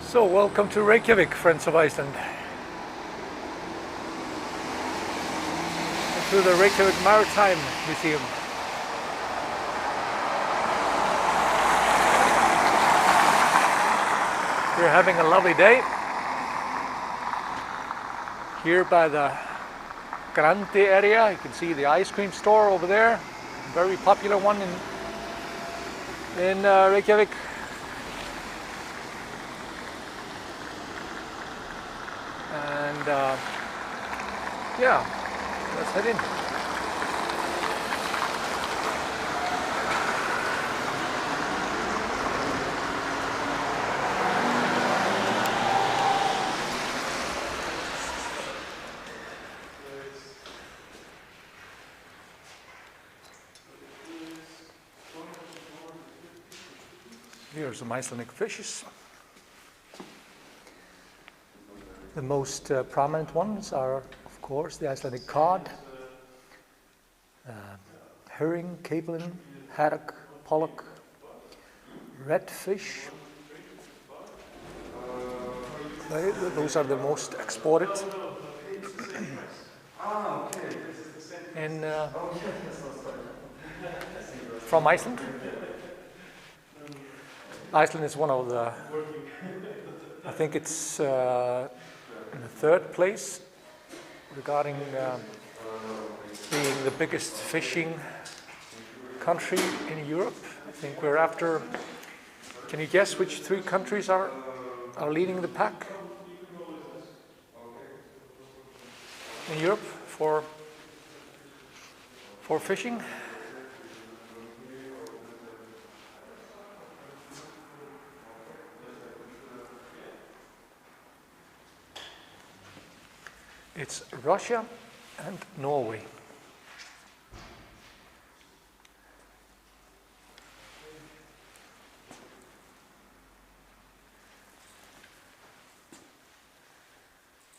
So, welcome to Reykjavik, friends of Iceland, and to the Reykjavik Maritime Museum. We're having a lovely day here by the Grande area. You can see the ice cream store over there, a very popular one in Reykjavik. And yeah, let's head in. Here are some Icelandic fishes. The most prominent ones are, of course, the Icelandic cod, herring, capelin, haddock, pollock, redfish. Those are the most exported from Iceland. Iceland is one of the, I think it's in the third place regarding being the biggest fishing country in Europe. I think we're after, can you guess which three countries are leading the pack in Europe for fishing? It's Russia and Norway.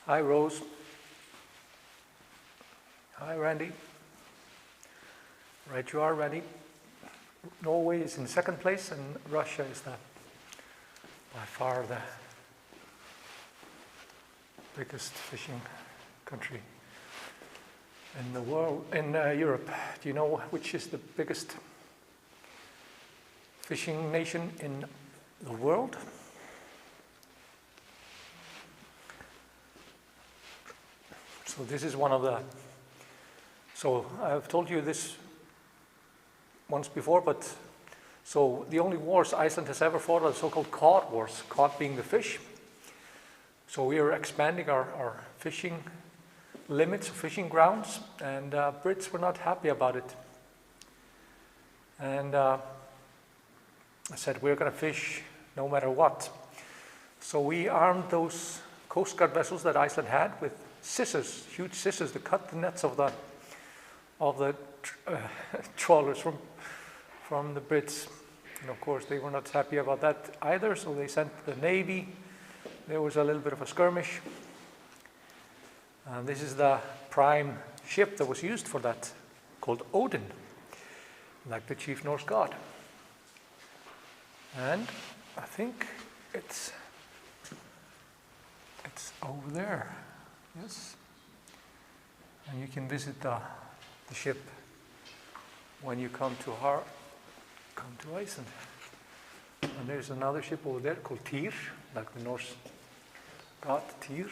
Hi, Rose. Hi, Randy. Right, you are ready. Norway is in second place, and Russia is by far the biggest fishing country in the world, in Europe. Do you know which is the biggest fishing nation in the world? So this is one of the, so I've told you this once before, but so the only wars Iceland has ever fought are the so-called cod wars, cod being the fish. So we are expanding our fishing limits of fishing grounds, and Brits were not happy about it. And I said, we're going to fish no matter what. So we armed those Coast Guard vessels that Iceland had with scissors, huge scissors, to cut the nets of the trawlers from the Brits. And of course, they were not happy about that either, so they sent the Navy. There was a little bit of a skirmish. And this is the prime ship that was used for that, called Odin, like the chief Norse god. And I think it's over there, yes. And you can visit the ship when you come to Iceland. And there's another ship over there called Tyr, like the Norse god Tyr.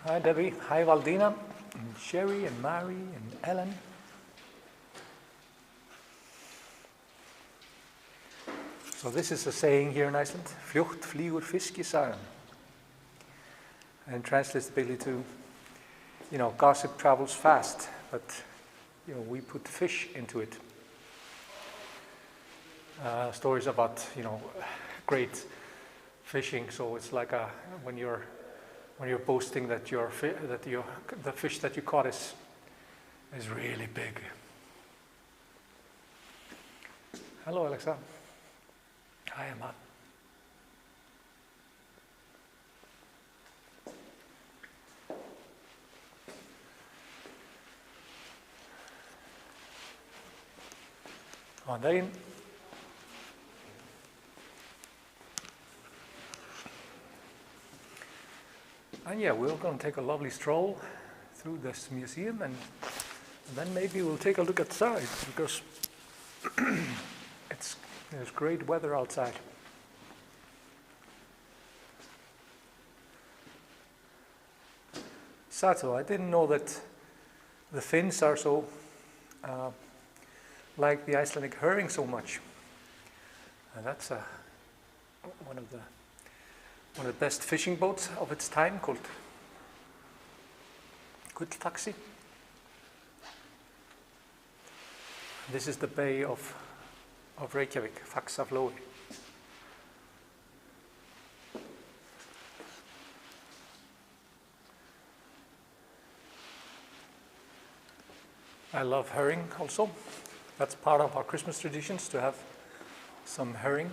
Hi Debbie, hi Valdina, and Sherry, and Mary, and Ellen. So this is a saying here in Iceland, fljótt flýgur fiskisagan. And translates basically to, gossip travels fast, but, we put fish into it. Stories about, great fishing, so it's like when you're boasting that the fish that you caught is really big. Hello, Alexa. Hi, Emma. Góðan daginn. And yeah, we're going to take a lovely stroll through this museum, and then maybe we'll take a look outside, because there's great weather outside. Sato, I didn't know that the Finns are so like the Icelandic herring so much. And that's one of the best fishing boats of its time, called Gulltaxi. This is the bay of Reykjavik, Faxaflói. I love herring also. That's part of our Christmas traditions, to have some herring.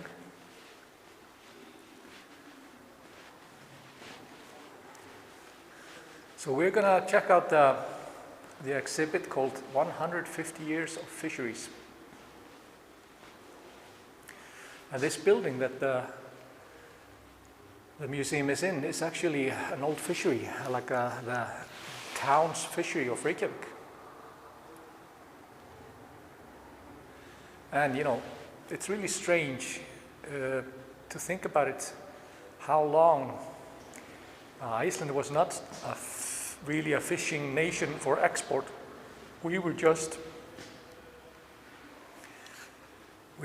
So we're going to check out the exhibit called 150 Years of Fisheries. And this building that the museum is in is actually an old fishery, like the town's fishery of Reykjavik. And you know, it's really strange to think about it, how long Iceland was not really a fishing nation for export. We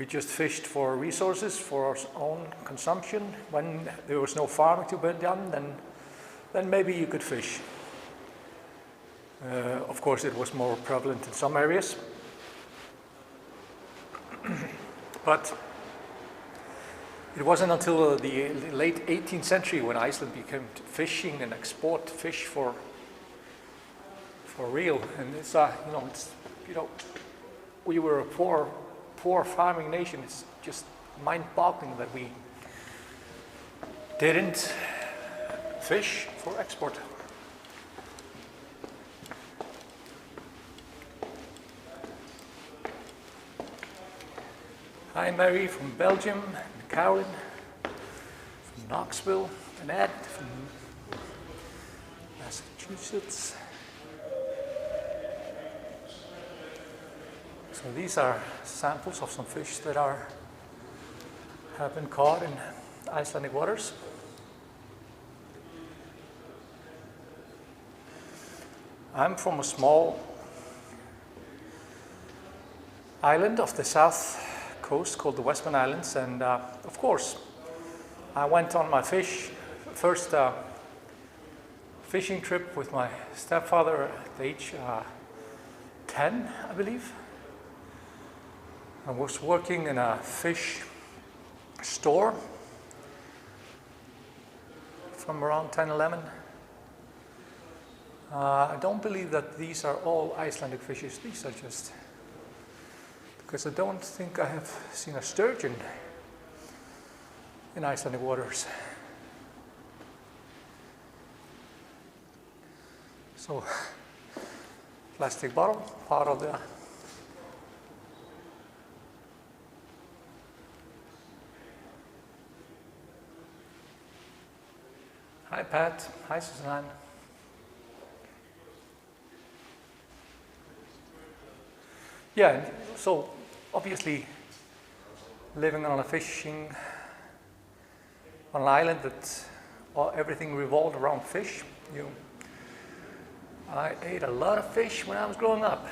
just fished for resources, for our own consumption. When there was no farming to be done, then maybe you could fish. Of course, it was more prevalent in some areas. But it wasn't until the late 18th century when Iceland became fishing and export fish for real. And it's we were a poor farming nation. It's just mind-boggling that we didn't fish for export. Hi, Mary from Belgium, and Caroline from Knoxville, and Ed from Massachusetts. So these are samples of some fish that have been caught in Icelandic waters. I'm from a small island off the south coast called the Westman Islands, and of course I went on my first fishing trip with my stepfather at age 10, I believe. I was working in a fish store from around 10, 11. I don't believe that these are all Icelandic fishes. These are just, because I don't think I have seen a sturgeon in Icelandic waters. So, plastic bottle, part of the Hi Pat, hi Suzanne. Yeah, so obviously living on on an island that everything revolved around fish. I ate a lot of fish when I was growing up.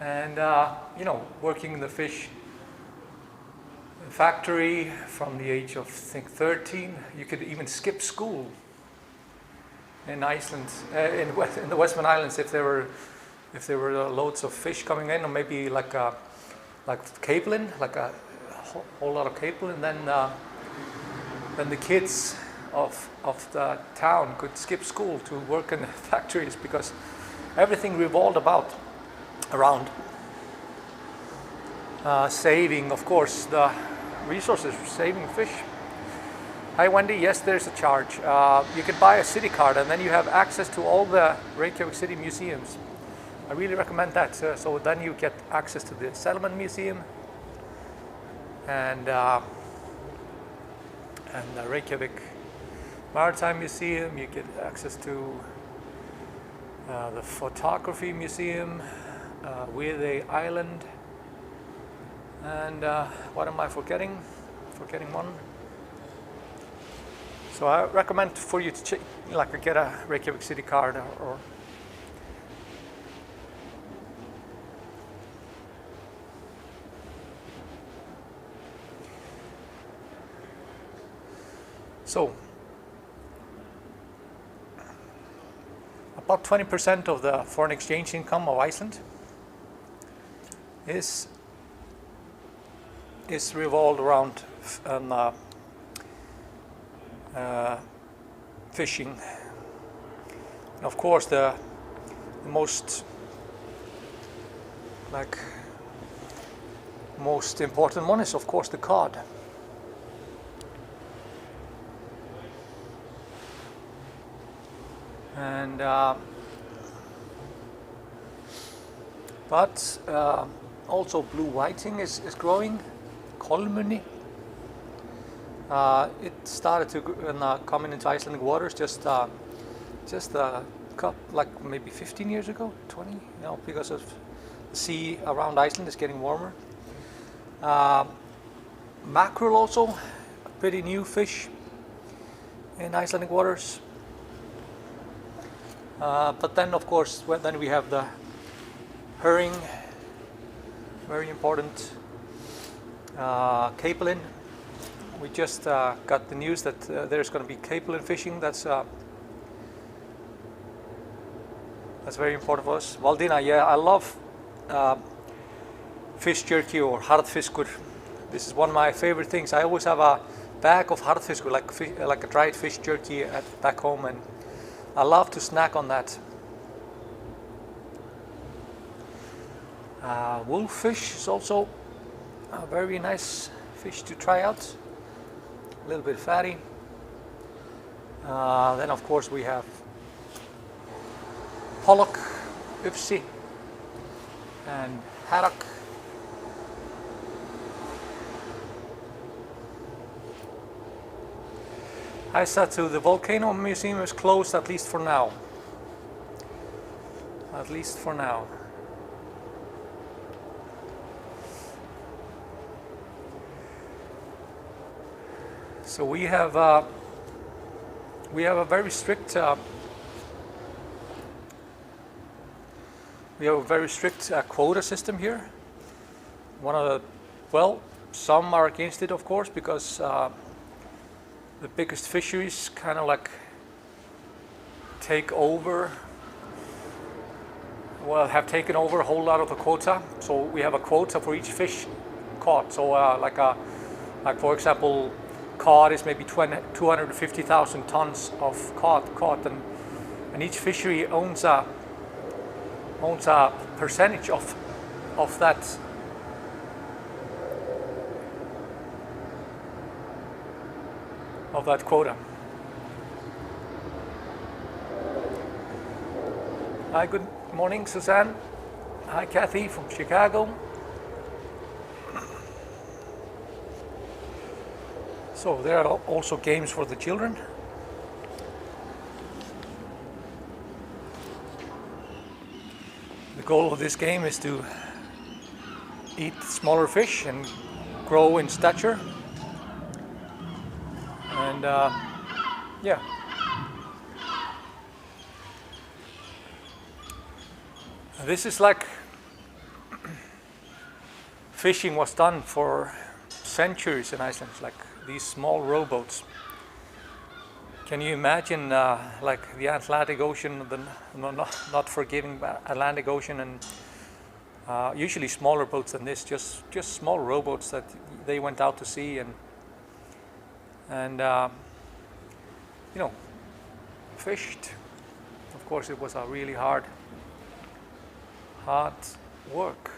And working in the fish factory from the age of, I think, 13. You could even skip school in Iceland, in the Westman Islands, if there were loads of fish coming in, or maybe like capelin, like a whole lot of capelin. Then the kids of the town could skip school to work in the factories, because everything revolved around saving, of course, the resources, saving fish. Hi Wendy, yes, there's a charge. You can buy a city card, and then you have access to all the Reykjavik City museums. I really recommend that. So then you get access to the Settlement Museum and the Reykjavik Maritime Museum. You get access to the Photography Museum, Reykjavik Island, and what am I forgetting? Forgetting one. So I recommend for you to get a Reykjavik city card or so. About 20% of the foreign exchange income of Iceland is revolved around fishing. And of course, the most important one is of course the cod. And but also blue whiting is growing. Kolmunni. It started to coming into Icelandic waters just like maybe 15 years ago, 20, because of the sea around Iceland is getting warmer. Mackerel also, a pretty new fish in Icelandic waters. But then, of course, then we have the herring, very important, capelin. We just got the news that there's going to be capelin fishing. That's very important for us. Valdina, yeah, I love fish jerky or harðfiskur. This is one of my favorite things. I always have a bag of harðfiskur, like a dried fish jerky back home, and I love to snack on that. Wolffish is also a very nice fish to try out. A little bit fatty. Then of course we have pollock, ufsi, and haddock. I said to the volcano museum is closed, at least for now. At least for now. So we have a very strict quota system here. One of the, well, some are against it, of course, because the biggest fisheries kind of like have taken over a whole lot of the quota. So we have a quota for each fish caught. So like for example, cod is maybe 250,000 tons of cod caught, and each fishery owns a percentage of that. Of that quota. Hi, good morning, Suzanne. Hi, Kathy from Chicago. So there are also games for the children. The goal of this game is to eat smaller fish and grow in stature. And yeah. This is like fishing was done for centuries in Iceland, like these small rowboats. Can you imagine like the Atlantic Ocean, the not forgiving Atlantic Ocean, and usually smaller boats than this, just small rowboats that they went out to sea and fished. Of course, it was a really hard work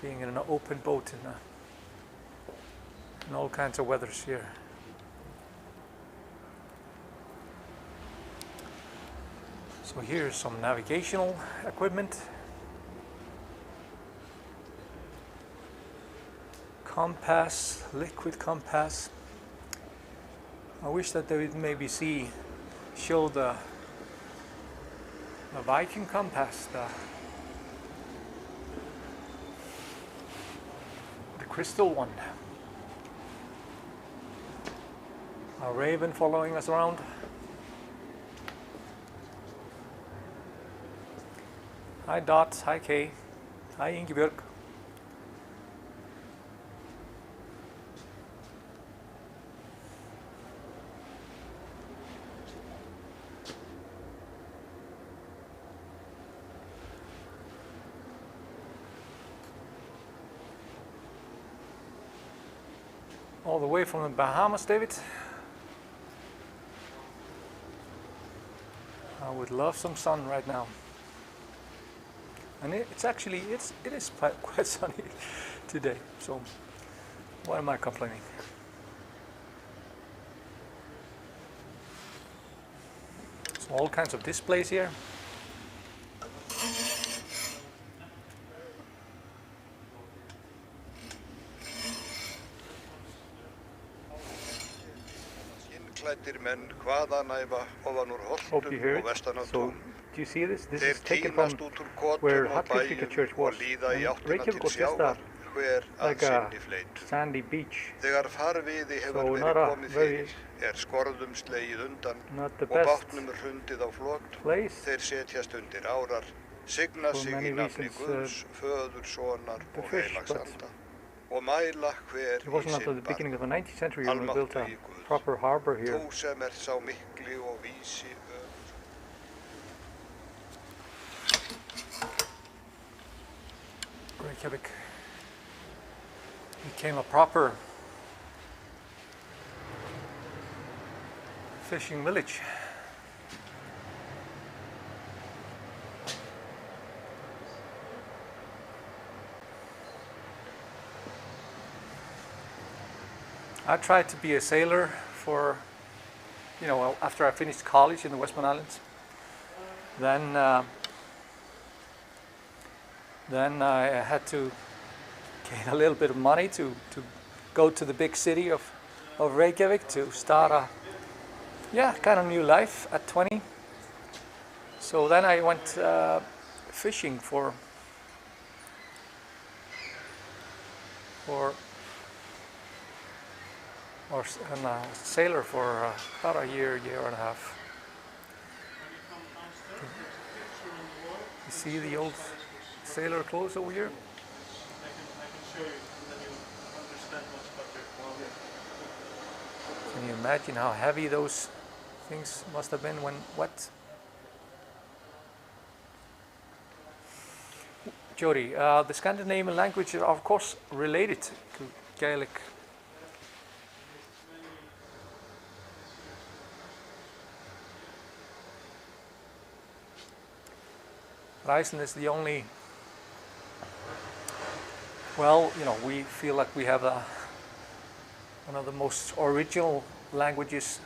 being in an open boat in all kinds of weathers here. So here's some navigational equipment. Compass, liquid compass. I wish that they would maybe show the Viking compass, the crystal one. A raven following us around. Hi Dot, hi Kay, hi Ingibjörg. All the way from the Bahamas, David. I would love some sun right now. And it is quite sunny today, so why am I complaining? So all kinds of displays here. Hope you hear it. So, do you see this? This is taken from where Hallgrímskirkja Church was. And Reykjavik was just like a sandy beach. So not a very, not the best place for many reasons to fish, but it wasn't until the beginning of the 19th century when we built a proper harbor here. Reykjavik became a proper fishing village. I tried to be a sailor for, after I finished college in the Westman Islands. Then I had to gain a little bit of money to go to the big city of Reykjavik to start a kind of new life at 20. So then I went fishing and a sailor for about a year and a half. You see the old sailor clothes over here? Can you imagine how heavy those things must have been when wet? Jody, the Scandinavian languages are of course related to Gaelic. Iceland is the only, we feel like we have one of the most original languages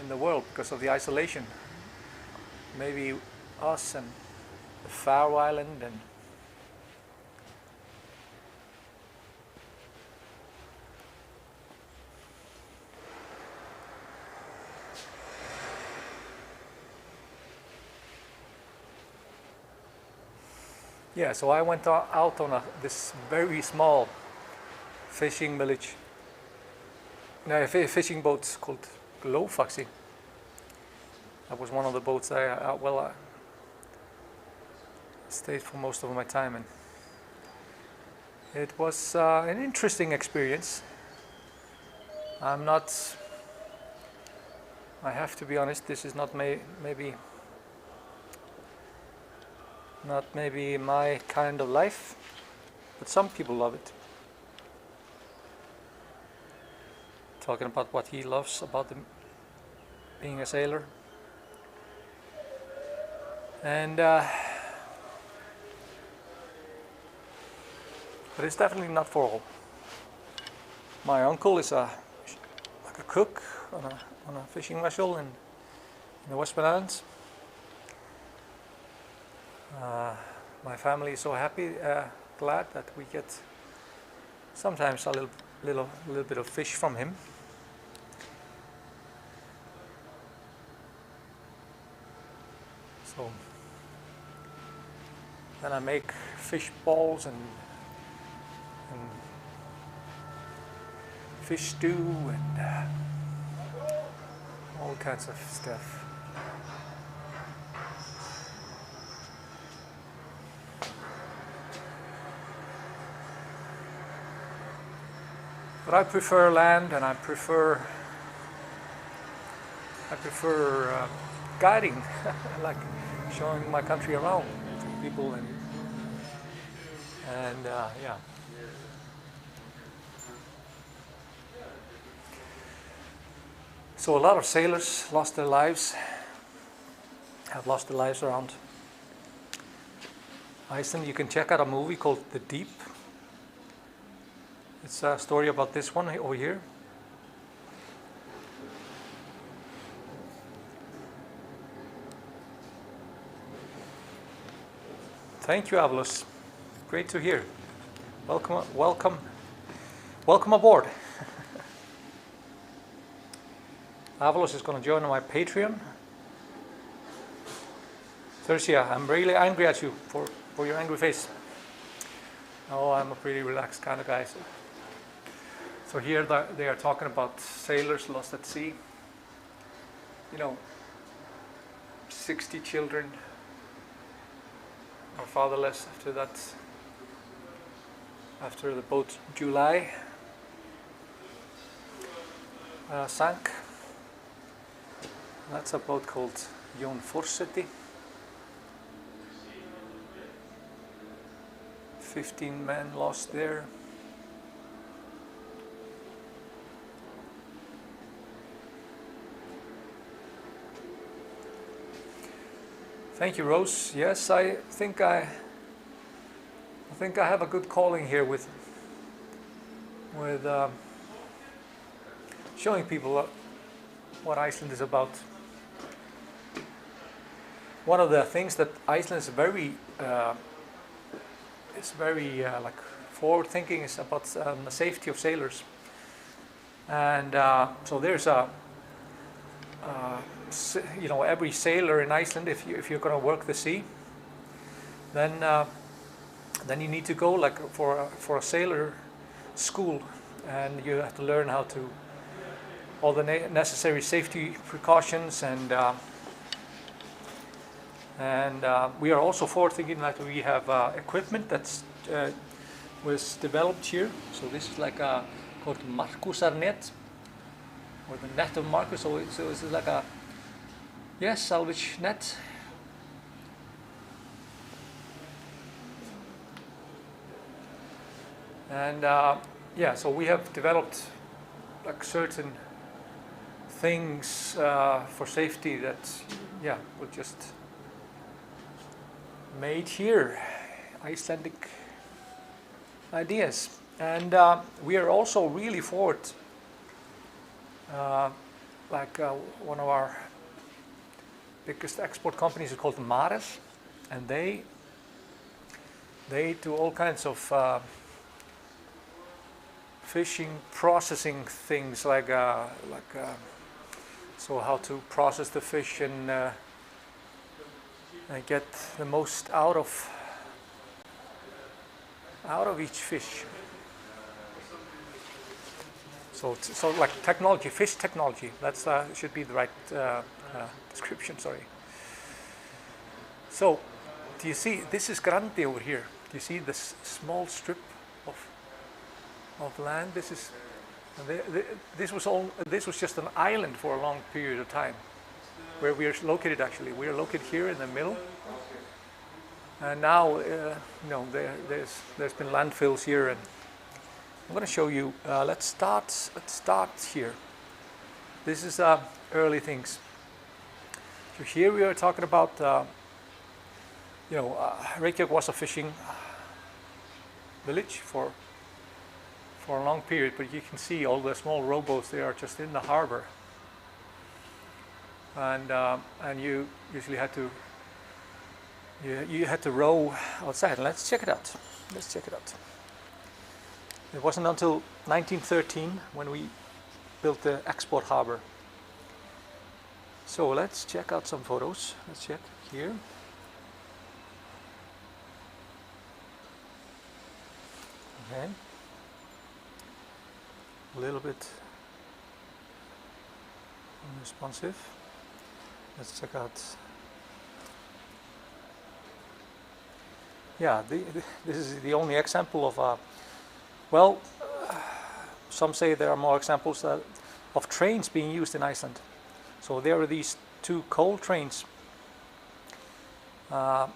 in the world because of the isolation. Maybe us and the Faroe Island and so I went out on this very small fishing village. A fishing boat called Glófaxi. That was one of the boats I stayed for most of my time in. It was an interesting experience. I have to be honest, this is not maybe my kind of life, but some people love it. Talking about what he loves about being a sailor. And but it's definitely not for all. My uncle is like a cook on a fishing vessel, and in the Western Islands. My family is so happy, glad that we get sometimes a little bit of fish from him. So then I make fish balls and fish stew and all kinds of stuff. But I prefer land, and I prefer guiding. I like showing my country around to people, and yeah. So a lot of sailors lost their lives, have lost their lives around Iceland. You can check out a movie called The Deep. It's a story about this one over here. Thank you, Avalos. Great to hear. Welcome aboard. Avalos is going to join my Patreon. Thersia, I'm really angry at you for your angry face. Oh, I'm a pretty relaxed kind of guy. So here they are talking about sailors lost at sea. 60 children are fatherless after the boat July sank. That's a boat called Jón Forseti. 15 men lost there. Thank you, Rose. Yes, I think I have a good calling here with showing people what Iceland is about. One of the things that Iceland is very like forward-thinking is about the safety of sailors, and so there's every sailor in Iceland, if you're going to work the sea, then you need to go like for a sailor school, and you have to learn how to all the necessary safety precautions, and we are also forward-thinking that we have equipment that's was developed here. So this is like called Markusarnet, or the net of Markus. So this is like a salvage net. And so we have developed like certain things for safety that were just made here, Icelandic ideas. And we are also really forward, one of our biggest export companies is called Maritime, and they do all kinds of fishing processing things, so how to process the fish and get the most out of each fish. So like technology, fish technology. That's should be the right description. Sorry. So, do you see? This is Grandi over here. Do you see this small strip of land? This was just an island for a long period of time, where we are located. Actually, we are located here in the middle, and now there's been landfills here, and I'm going to show you. Let's start here. This is early things. So here we are talking about. Reykjavik was a fishing village for a long period, but you can see all the small rowboats. They are just in the harbor. and you usually had to you had to row outside. Let's check it out. Let's check it out. It wasn't until 1913 when we built the export harbor. So let's check out some photos. Let's check here. Okay. A little bit unresponsive. Let's check out. Yeah, this is the only example of well, some say there are more examples of trains being used in Iceland. So there are these two coal trains that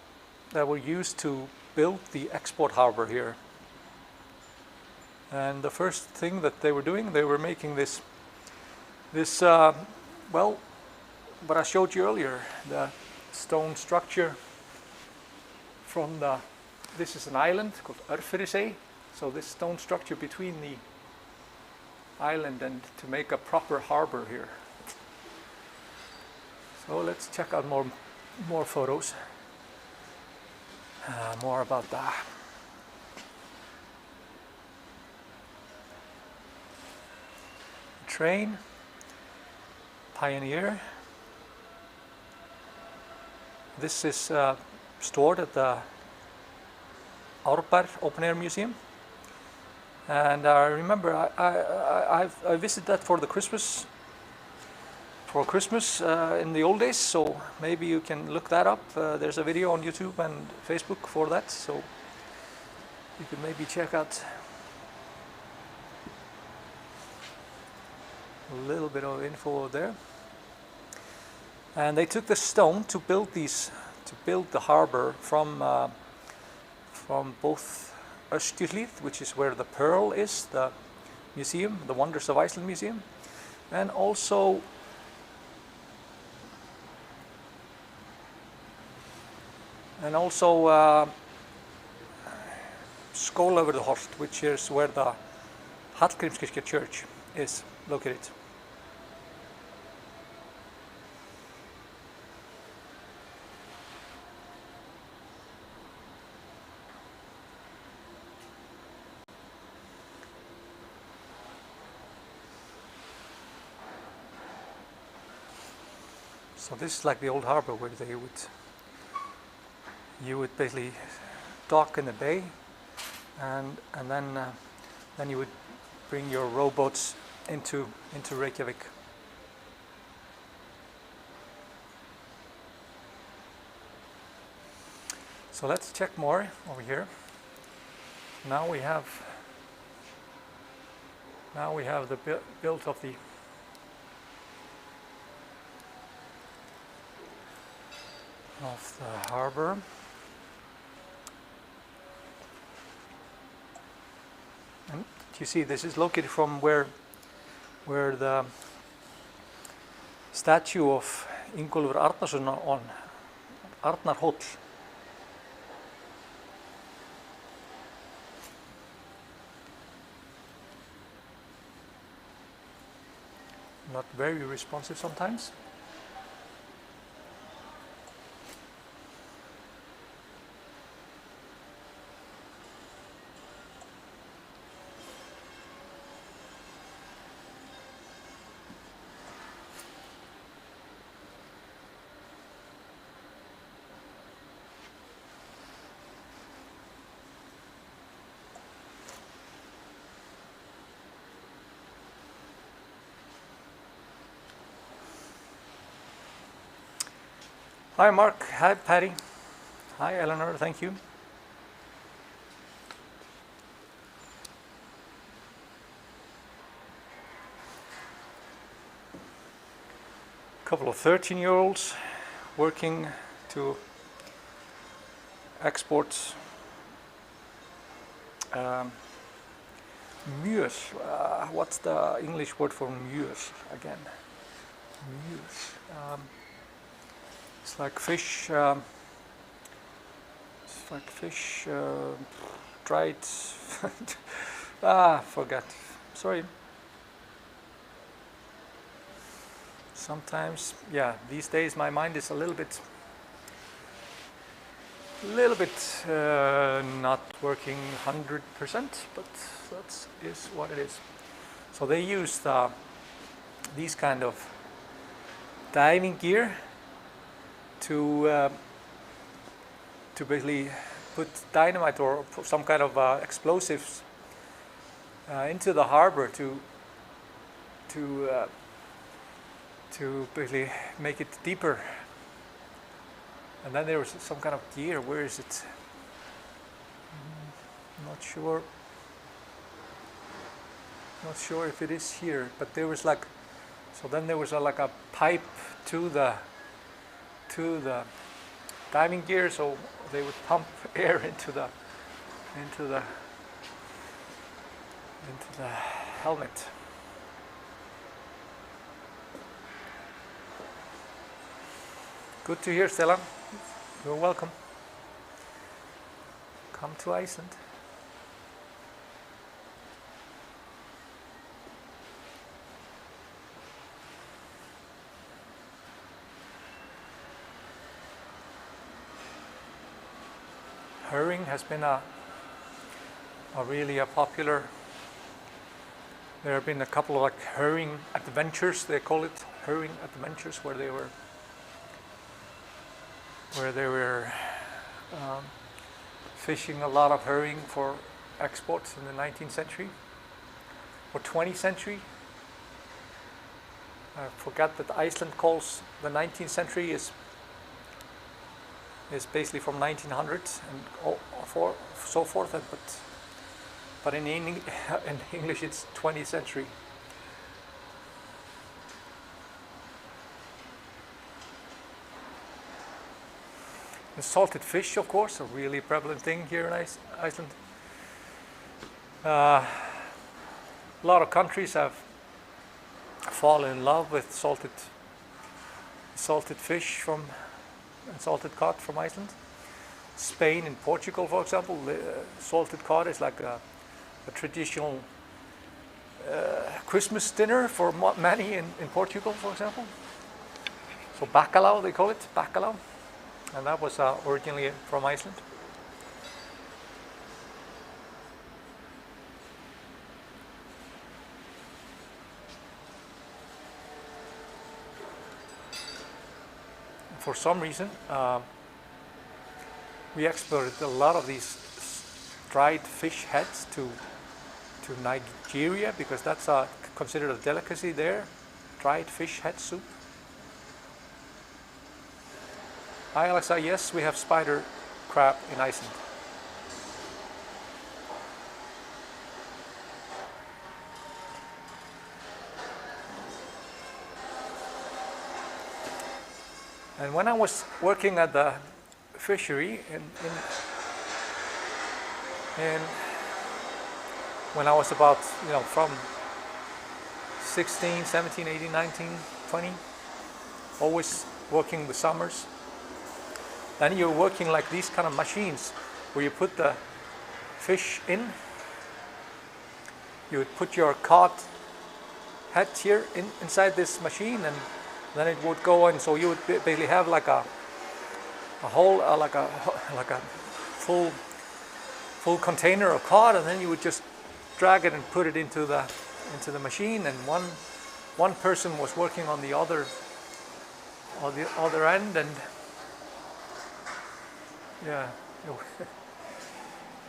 were used to build the export harbor here. And the first thing that they were doing, they were making this well, what I showed you earlier, the stone structure from this is an island called Örfirisey. So this stone structure between the island and to make a proper harbor here. So let's check out more photos, more about that. Train, Pioneer. This is stored at the Árbær Open Air Museum. And I remember I visited that for Christmas in the old days, so maybe you can look that up. There's a video on YouTube and Facebook for that, so you could maybe check out a little bit of info there. And they took the stone to build the harbor from both Öskjuhlíð, which is where the Pearl is, the museum, the Wonders of Iceland museum, and also Skólavörðuholt, which is where the Hallgrímskirkja church is located. So this is like the old harbor where you would basically dock in the bay, and then you would bring your rowboats into Reykjavik. So let's check more over here. Now we have the build of the harbor. And you see, this is located from where the statue of Ingólfur Arnarson on Arnarhóll. Not very responsive sometimes. Hi Mark, hi Patty, hi Eleanor, thank you. A couple of 13-year-olds working to export mjöl. What's the English word for mjöl again? Mjöl. It's like fish. Dried. Forgot. Sorry. sometimes, yeah, these days my mind is a little bit not working 100%, but that is what it is. So they used these kind of diving gear to basically put dynamite or put some kind of explosives into the harbor to basically make it deeper. And then there was some kind of gear. Where is it? Not sure. Not sure if it is here. But there was like, so then there was like a pipe to the diving gear. So they would pump air into the helmet. Good to hear, Stella. You're welcome. Come to Iceland. Herring has been a really popular. There have been a couple of like herring adventures. They call it herring adventures, where they were fishing a lot of herring for exports in the 19th century or 20th century. I forgot that Iceland calls the 19th century is basically from 1900s and so forth, but in English it's 20th century. The salted fish, of course, a really prevalent thing here in Iceland. A lot of countries have fallen in love with salted fish and salted cod from Iceland. Spain and Portugal, for example, salted cod is like a traditional Christmas dinner for many in Portugal, for example. So bacalhau, they call it, bacalhau. And that was originally from Iceland. For some reason, we exported a lot of these dried fish heads to Nigeria, because that's considered a delicacy there, dried fish head soup. Hi Alexa, yes, we have spider crab in Iceland. And when I was working at the fishery when I was about, from 16, 17, 18, 19, 20, always working the summers. Then you're working like these kind of machines where you put the fish in. You would put your cod head here inside this machine, and then it would go in. So you would basically have like a whole like a full container of cod, and then you would just drag it and put it into the machine. And one person was working on the other end, and yeah,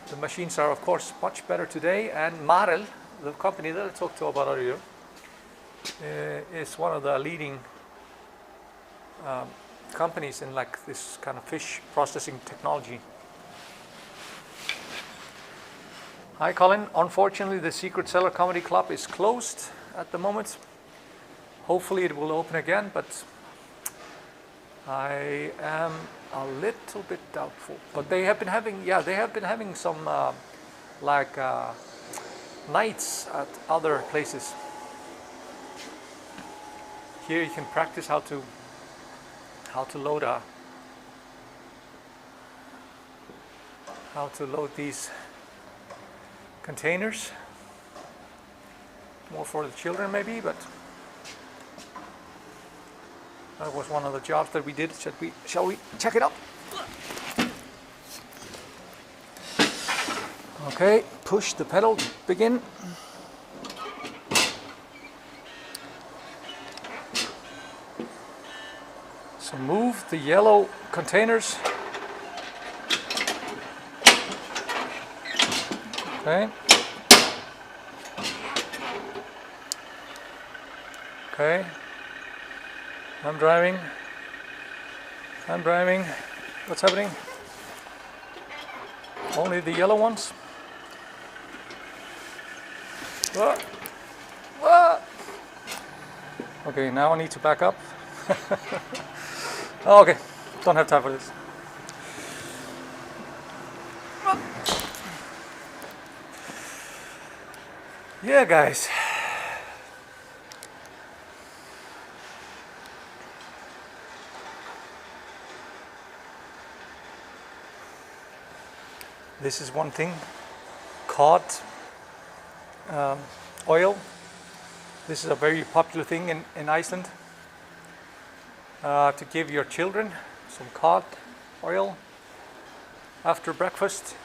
the machines are of course much better today. And Marel, the company that I talked to about earlier, is one of the leading companies in like this kind of fish processing technology. Hi Colin, unfortunately the Secret Cellar Comedy Club is closed at the moment. Hopefully it will open again, but I am a little bit doubtful. But they have been having some nights at other places. Here you can practice how to load these containers. More for the children maybe, but That was one of the jobs that we did. Shall we check it out? Okay, push the pedal to begin. So move the yellow containers. Okay. Okay. I'm driving. What's happening? Only the yellow ones. Ah. Ah. Okay, now I need to back up. Okay, don't have time for this. Yeah, guys. This is one thing, cod oil. This is a very popular thing in Iceland. To give your children some cod oil after breakfast.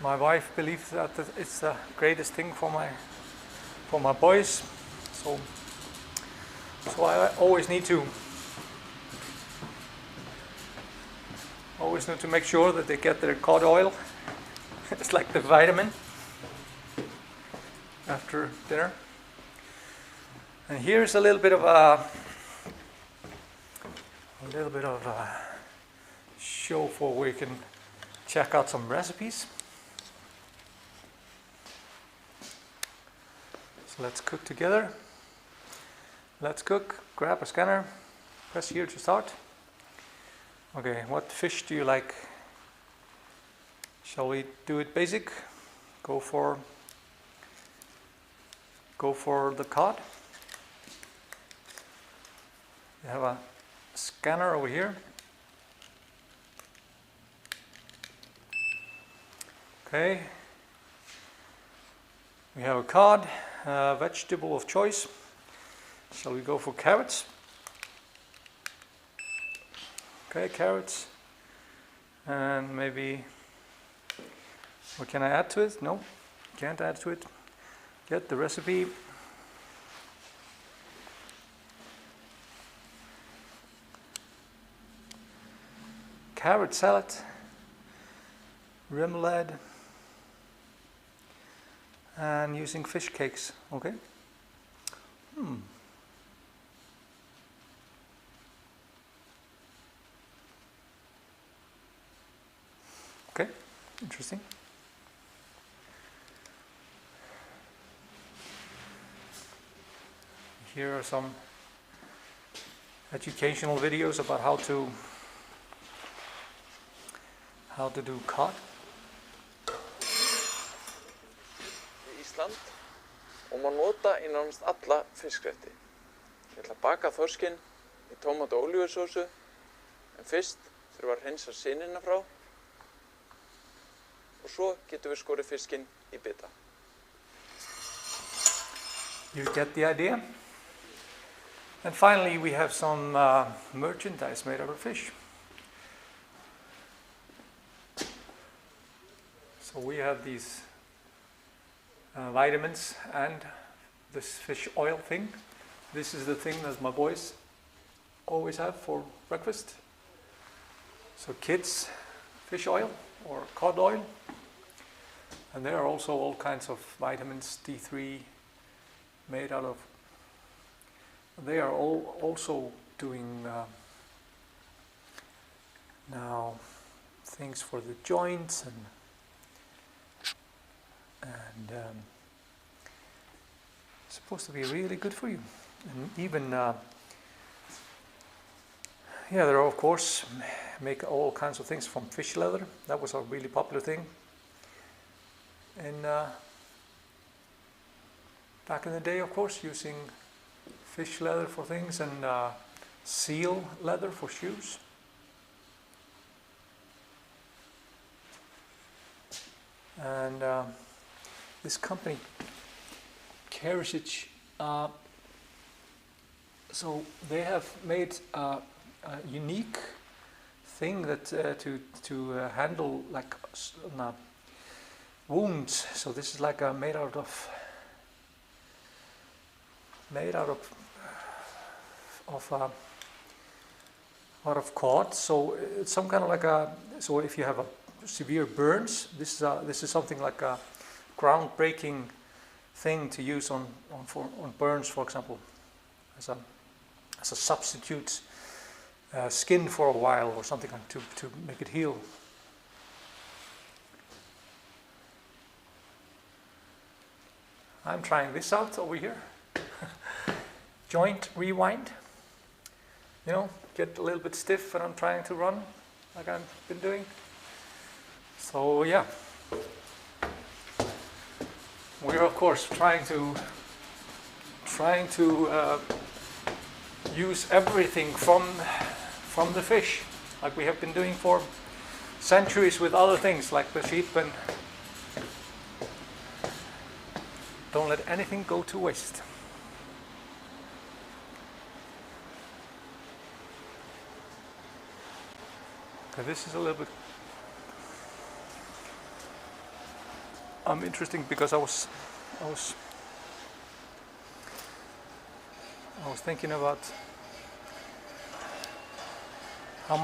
My wife believes that it's the greatest thing for my boys. So I always need to make sure that they get their cod oil. It's like the vitamin after dinner. And here's a little bit of a show for where you can check out some recipes. So let's cook together. Let's cook. Grab a scanner. Press here to start. Okay, what fish do you like? Shall we do it basic? Go for the cod. We have a scanner over here. Okay. We have a cod, vegetable of choice. Shall we go for carrots? Okay, carrots. And maybe, what can I add to it? No, can't add to it. Get the recipe. Carrot salad, remoulade, and using fish cakes. Okay. Okay, interesting. Here are some educational videos about how to do cod. Ísland og má nota í nánast alla fiskrétti. Ég ætla að baka þorskinn í tómat- og ólívusósu, en fyrst þurfum við að hreinsa sinina frá og svo getum við skorið fiskinn í bita. You get the idea? And finally we have some merchandise made out of fish. So we have these vitamins and this fish oil thing. This is the thing that my boys always have for breakfast. So kids, fish oil or cod oil. And there are also all kinds of vitamins, D3, made out of. They are all also doing now things for the joints and supposed to be really good for you. And even there are, of course, make all kinds of things from fish leather. That was a really popular thing back in the day, of course, using fish leather for things and seal leather for shoes. And this company, Carriage, So they have made a unique thing that to handle like wounds. So this is like made out of out of cord. So it's some kind of like so if you have a severe burns, this is something like a groundbreaking thing to use on burns, for example, as a substitute skin for a while or something like to make it heal. I'm trying this out over here. Joint rewind. You know, get a little bit stiff when I'm trying to run, like I've been doing. So yeah, we're of course trying to use everything from the fish, like we have been doing for centuries with other things like the sheep, and don't let anything go to waste. Okay, this is a little bit interesting because I was thinking about how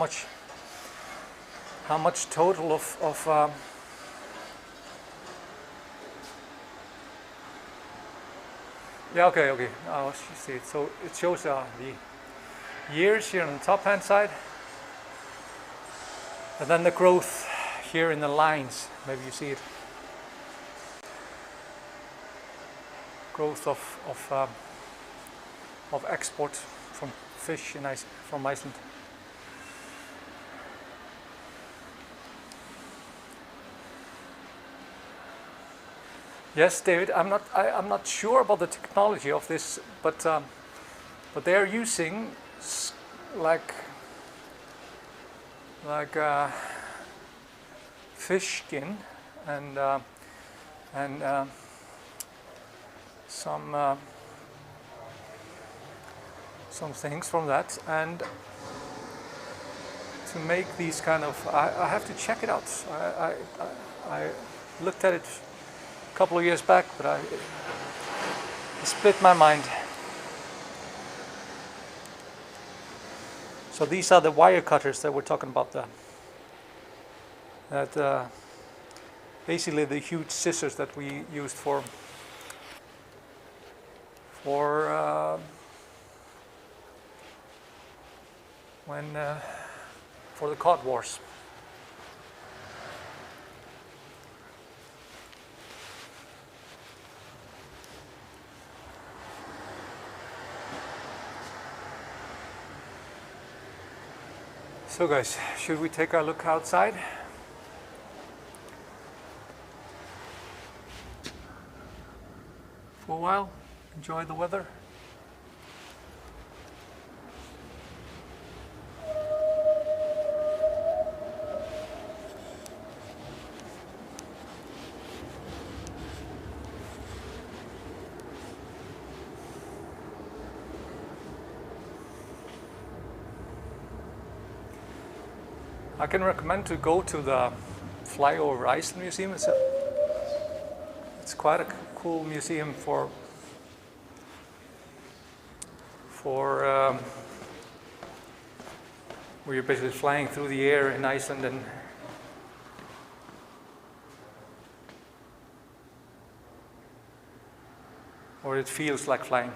much total of yeah, okay, I'll see it. So it shows the years here on the top hand side, and then the growth here in the lines. Maybe you see it. Growth of export from fish from Iceland. Yes, David. I'm not sure about the technology of this, but they are using like fish skin and some things from that, and to make these kind of. I have to check it out. I looked at it a couple of years back, but it split my mind. So these are the wire cutters that we're talking about. Basically the huge scissors that we used for the cod wars. So guys, should we take a look outside? For a while, enjoy the weather. I can recommend to go to the Flyover Iceland Museum. It's quite a cool museum for where you're basically flying through the air in Iceland, and or it feels like flying.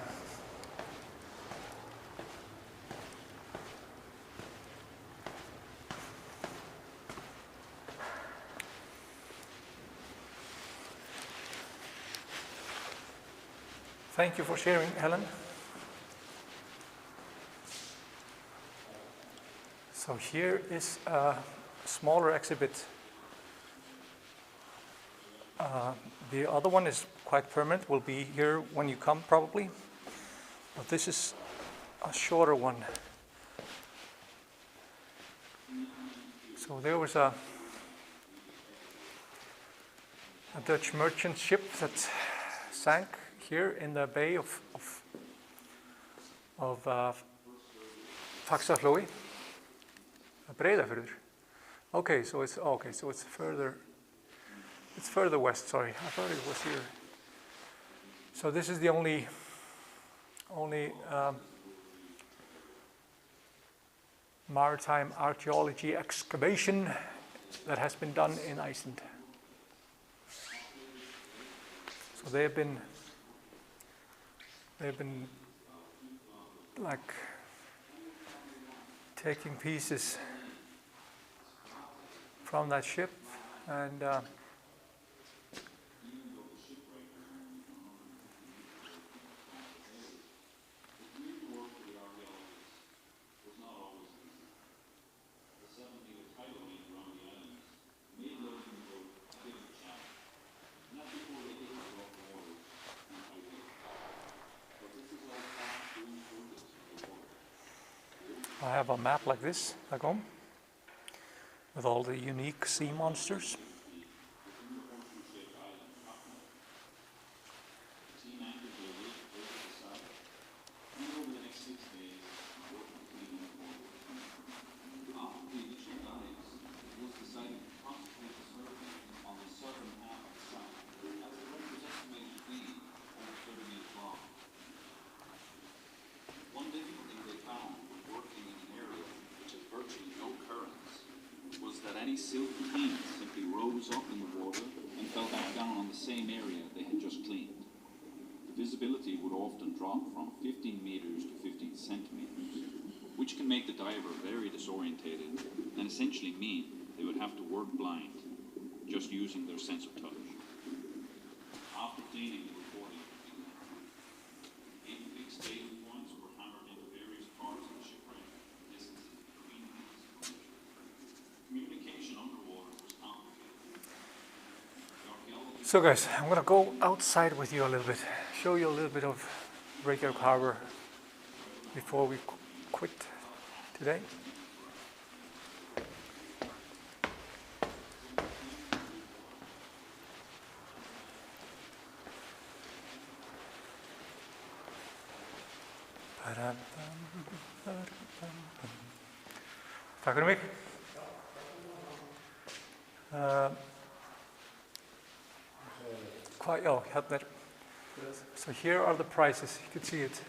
Thank you for sharing, Helen. So here is a smaller exhibit. The other one is quite permanent, will be here when you come probably. But this is a shorter one. So there was a Dutch merchant ship that sank here in the bay of of Faxaflói, Breiðafjörður. Okay, so it's further west. Sorry, I thought it was here. So this is the only maritime archaeology excavation that has been done in Iceland. So they've been like taking pieces from that ship and I have a map like this back home with all the unique sea monsters. Any silk cleans simply rose up in the water and fell back down on the same area they had just cleaned. The visibility would often drop from 15 meters to 15 centimeters, which can make the diver very disorientated and essentially mean they would have to work blind, just using their sense of touch. After cleaning, the reporting would begin. 8 fixed data points were hammered into various parts of the shipwreck, distances between these. Communication underwater was complicated. So guys, I'm gonna go outside with you a little bit, show you a little bit of Reykjavik Harbor before we quit today. Takk fyrir mig. So here are the prices, you can see it.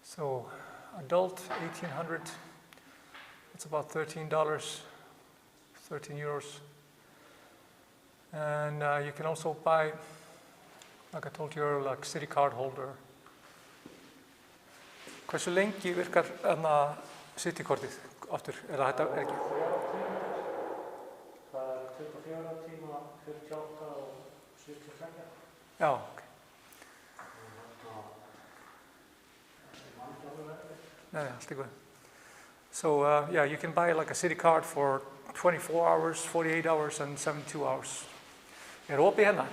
So adult 1,800, it's about $13, 13 euros. And you can also buy, like I told you, like city card holder. Hversu lengi virkar city kortið aftur? Þetta ekki? Það 24 tíma, 48 og 72. Já, ok. No, allt í góðu. So yeah, you can buy like a city card for 24 hours, 48 hours and 72 hours. Opið hérna?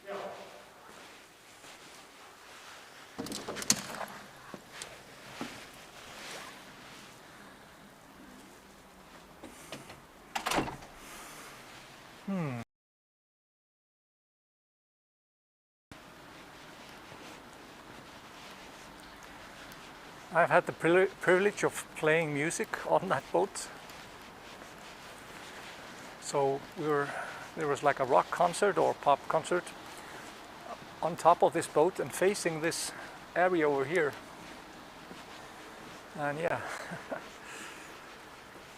Já. I've had the privilege of playing music on that boat. So there was like a rock concert or pop concert on top of this boat and facing this area over here. And yeah,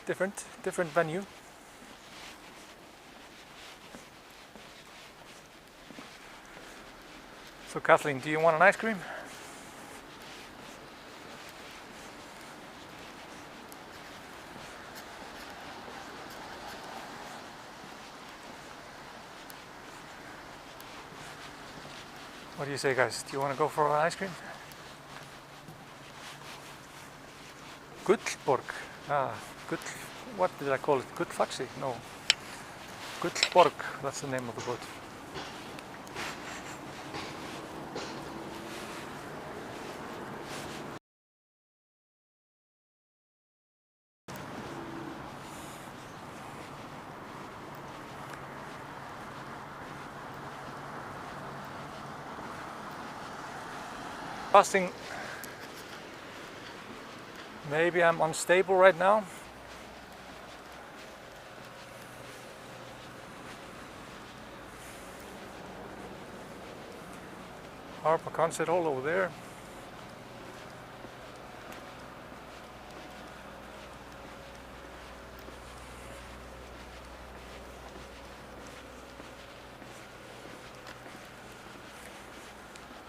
different venue. So Kathleen, do you want an ice cream? What do you say, guys? Do you want to go for an ice cream? Gullborg. What did I call it? Gullfaxi? No. Gullborg, that's the name of the boat. Passing Maybe I'm unstable right now. Harper Concert Hall over there.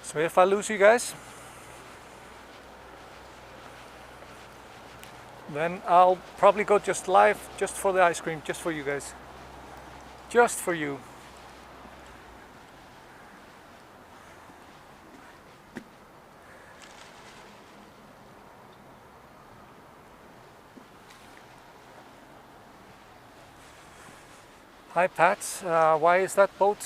So if I lose you guys, then I'll probably go just live, just for the ice cream, just for you guys. Just for you. Hi Pat, why is that boat